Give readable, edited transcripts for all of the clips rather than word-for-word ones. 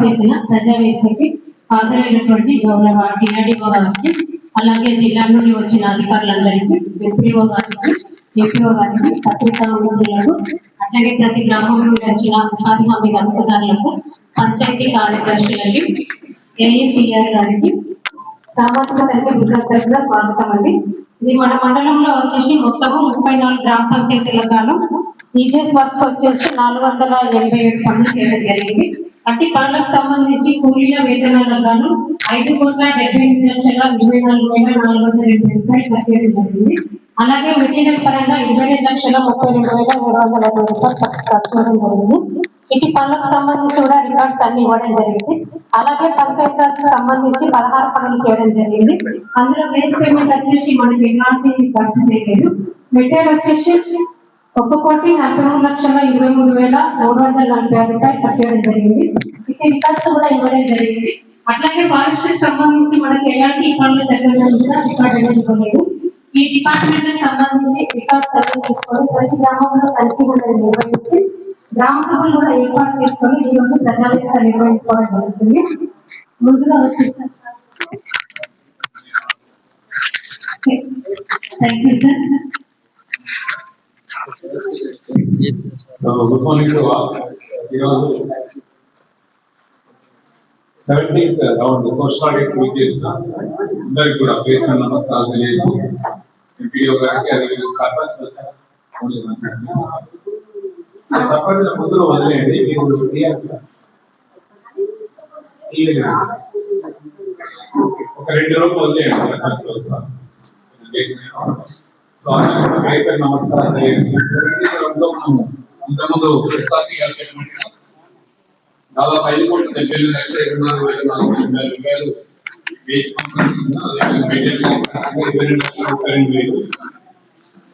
చేసిన ప్రజావేదికకి హాజరైనటువంటి గౌరవ టీఆర్డీఓ గారికి, అలాగే జిల్లా నుండి వచ్చిన అధికారులందరికీ, ఎంపీఓ గారికి, ఏపీఓ గారికి, పత్రికా విలేకరులకు, అట్లాగే ప్రతి గ్రామం నుండి వచ్చిన ఉపాధి హామీ లబ్ధిదారులకు, పంచాయతీ కార్యదర్శులకి, ఏఎంపీఆర్ గారికి, సామాజిక తండ్రి వృద్ధులకు స్వాగతం అండి. ఇది మన మండలంలో వచ్చేసి మొత్తము 34 గ్రామ పంచాయతీల గాను ఈజీఎస్ వర్క్స్ వచ్చేసి 487 పనులు చేయడం జరిగింది. అట్టి పనులకు సంబంధించి కూలీల వేతనాలకు గాను 5,78,24,402 రూపాయలు కట్టేయడం జరిగింది. అలాగే మెటీరియల్ పరంగా 22,32,320 రూపాయలు ఖర్చు చేయడం జరిగింది. ఇటు పనులకు సంబంధించి కూడా రికార్డ్స్ అన్ని ఇవ్వడం జరిగింది. అలాగే పంచాయతీలకు సంబంధించి 16 పనులు చేయడం జరిగింది. అందులో వేస్ట్ పేమెంట్ వచ్చేసి మనకి ఎలాంటి ఖర్చు చేయలేదు. మెటీరియల్ వచ్చేసి 1,43,23,346 రూపాయలు కట్టేయడం జరిగింది. ఇక రికార్డ్స్ కూడా ఇవ్వడం జరిగింది. అట్లాగే ఫారెస్ట్ సంబంధించి మనకి ఎలాంటి పనులు జరగడం కూడా రికార్డ్ ఇవ్వలేదు. ఈ డిపార్ట్మెంట్ సంబంధించి రికార్డ్స్ తీసుకొని ప్రతి గ్రామంలో తనిఖీ కూడా నిర్వహించి గ్రామ సభలు కూడా ఏర్పాటు చేసుకొని ఈ రోజు ప్రజావేదిక నిర్వహించుకోవడం జరుగుతుంది. ముందుగా వచ్చేసి thank you sir. Good morning to all. ఈరోజు 17th round first target meet చేసిన అందరికి కూడా పేరు నమస్కారాలు తెలియజేసి ఎంపీఓ గారికి అదేవిధంగా సర్పంచ్ సర్పంచ్ ముందు వదిలేయండి. మీరు ఒక 2 రోజులు వదిలేయండి. నమస్కారం ఇంతకుముందు ఎస్ఆర్టీ దాదాపు 5,70,24,480 రూపాయలు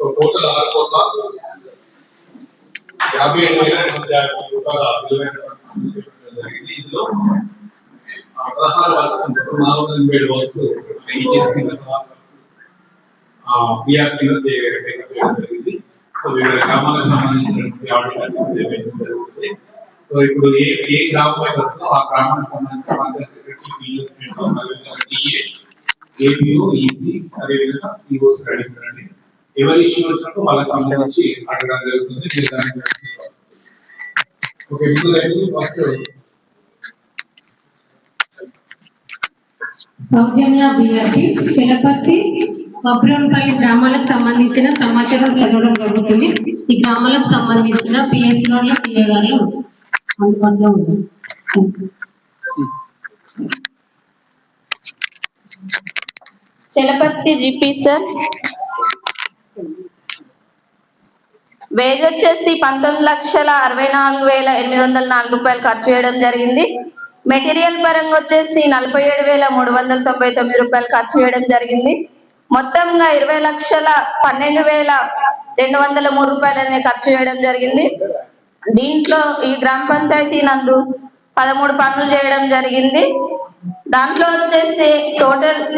టోటల్ 6,57,250 జరిగింది. ఇందులో 16 వర్క్స్ 487 వర్క్స్ పిఆర్ కింద జరిగింది. సో వివిధ గ్రామాలకు సంబంధించినటువంటి ఆడిట్ జరుగుతుంది. సో ఇప్పుడు ఏ గ్రామానికి వస్తుందో ఆ గ్రామానికి సంబంధించిన ఏపీఓ ఈసీ అదేవిధంగా సిఓస్ అడిగారండి. ఎవరి ఇష్యూ వచ్చినప్పుడు వాళ్ళకి సంబంధించి అడగడం జరుగుతుంది. ఓకే, ఫస్ట్ సౌజన్య బిఆర్పి చిలపర్తి అబ్రంపల్లి గ్రామాలకు సంబంధించిన సమాచారం చదవడం జరుగుతుంది. ఈ గ్రామాలకు సంబంధించిన పిఎస్ గారు పిఏ గారు అందుబాటులో ఉంది. చిలపర్తి జిపి సార్, వేజ్ వచ్చేసి 19,64,804 రూపాయలు ఖర్చు చేయడం జరిగింది. మెటీరియల్ పరంగా వచ్చేసి 47,399 రూపాయలు ఖర్చు చేయడం జరిగింది. మొత్తంగా 20,12,203 రూపాయలని ఖర్చు చేయడం జరిగింది. దీంట్లో ఈ గ్రామ పంచాయతీ నందు 13 పనులు చేయడం జరిగింది. దాంట్లో వచ్చేసి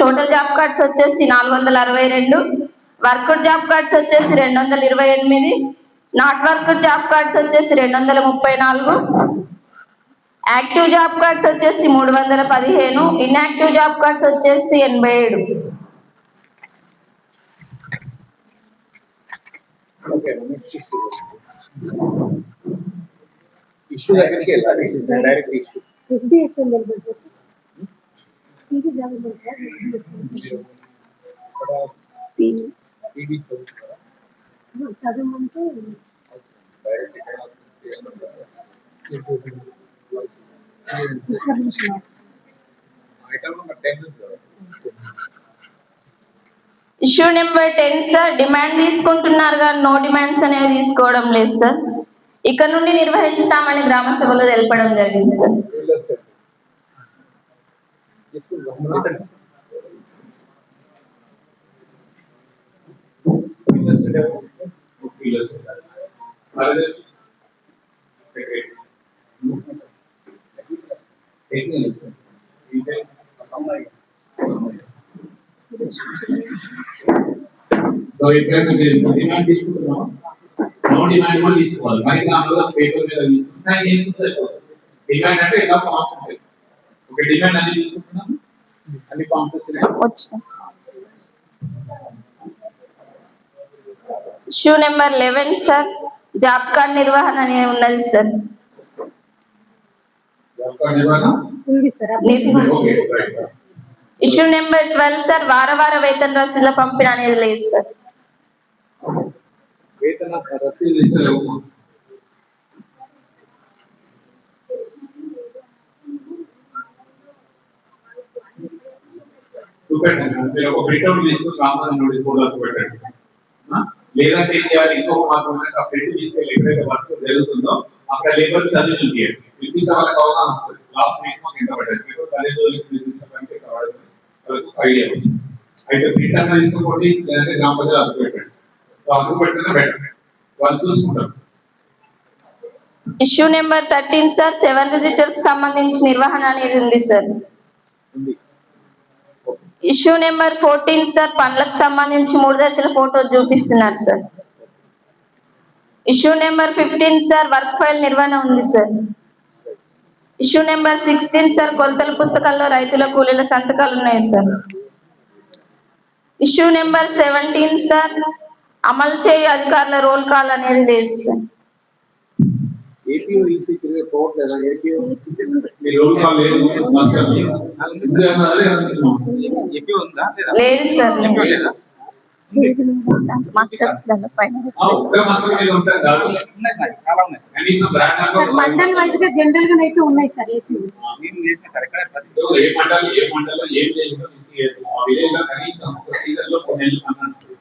టోటల్ జాబ్ కార్డ్స్ వచ్చేసి 462, వర్క్డ్ జాబ్ కార్డ్స్ వచ్చేసి 228, నాట్ వర్క్డ్ జాబ్ కార్డ్స్ వచ్చేసి 234, యాక్టివ్ జాబ్ కార్డ్స్ వచ్చేసి 315, ఇన్యాక్టివ్ జాబ్ కార్డ్స్ వచ్చేసి 87. ఇష్యూ దగ్గరికి వెళ్ళాలి. డైరెక్ట్ ఇష్యూ చదవమంటే ఇష్యూ నెంబర్ 10 సార్, డిమాండ్ తీసుకుంటున్నారు కానీ నో డిమాండ్స్ అనేవి తీసుకోవడం లేదు సార్. ఇక్కడ నుండి నిర్వహించుతామని గ్రామ సభలో తెలపడం జరిగింది సార్. సో ఇక్కడ డిమాండ్ తీసుకుంటున్నాం, నో డిమాండ్ కూడా తీసుకోవాలి. మరి దానివల్ల పేపర్ మీద తీసుకుంటే డిమాండ్ అంటే ఎలా ఫార్మ్స్ ఉంటాయి. ఒక డిమాండ్ అన్ని తీసుకుంటున్నాం, అన్ని ఫార్మ్స్ వచ్చినాయి. వచ్చిన issue number 11 sir, job card నిర్వహణ అని ఉన్నది sir. Okay right. Issue number 12 sir, వార వేతన రసీదుల పంపిణీ అనేది లేదు సార్. వేతన రసీదు ఇస్తలేవు. చూపెట్టండి, మీరు ఒక ప్రింట్అవుట్ తీసుకుని రామాజన్ నోటీస్ బోర్డులకు పెట్టండి. లేదంటే ఏం చేయాలి, ఇంకొక మార్గం ఆ ప్రింట్ తీసుకెళ్ళి ఎక్కడైతే వర్క్ జరుగుతుందో అక్కడ లేబర్ చదివి చూపించారు. చూపిస్తే వాళ్ళకి అవగాహన వస్తుంది. లాస్ట్ వీక్ మాకు ఎంత పడ్డది, వాళ్ళకు ఐడియా వస్తుంది. అయితే ప్రింట్ అన్న తీసుకోండి, లేదంటే గ్రామ ప్రజలు అదుపు పెట్టండి. సో అదుపు పెట్టినా బెటర్, వాళ్ళు చూసుకుంటారు. ఇష్యూ నెంబర్ 13 సార్, 7 రిజిస్టర్ కి సంబంధించి నిర్వహణ అనేది ఉంది సార్. ఇష్యూ నెంబర్ 14 సార్, పనులకు సంబంధించి 3 దశల ఫోటో చూపిస్తున్నారు sir. Issue number 15 sir, work file నిర్వహణ ఉంది సార్. ఇష్యూ నెంబర్ 16 సార్, కొలతల పుస్తకాల్లో రైతుల కూలీల సంతకాలు ఉన్నాయి సార్. ఇష్యూ నెంబర్ 17 సార్, అమలు చేయు అధికారుల రోల్ కాల్ అనేది లేదు సార్. ఏపీఓ ఈసీ తిరిగే పోవట్లేదా? ఏపీఓ మీ రోల్ కాల్ లేదు మాస్టర్, ఏపీఓ ఉందా లేదా? లేదు సార్. ఏపీఓ లేదా? మాస్టర్స్ ఒక్క మాస్టర్ మీద ఉంటారు కాదు, చాలా ఉన్నాయి. కనీసం బ్రాండ్ మండల్ వైజ్ గా జనరల్ గా అయితే ఉన్నాయి సార్. నేను చేసిన కరెక్ట్ ఏ మండలం ఏం చేయాలో ఆ విలేజ్ లో కనీసం ఒక సీజన్ లో కొన్ని నెలలు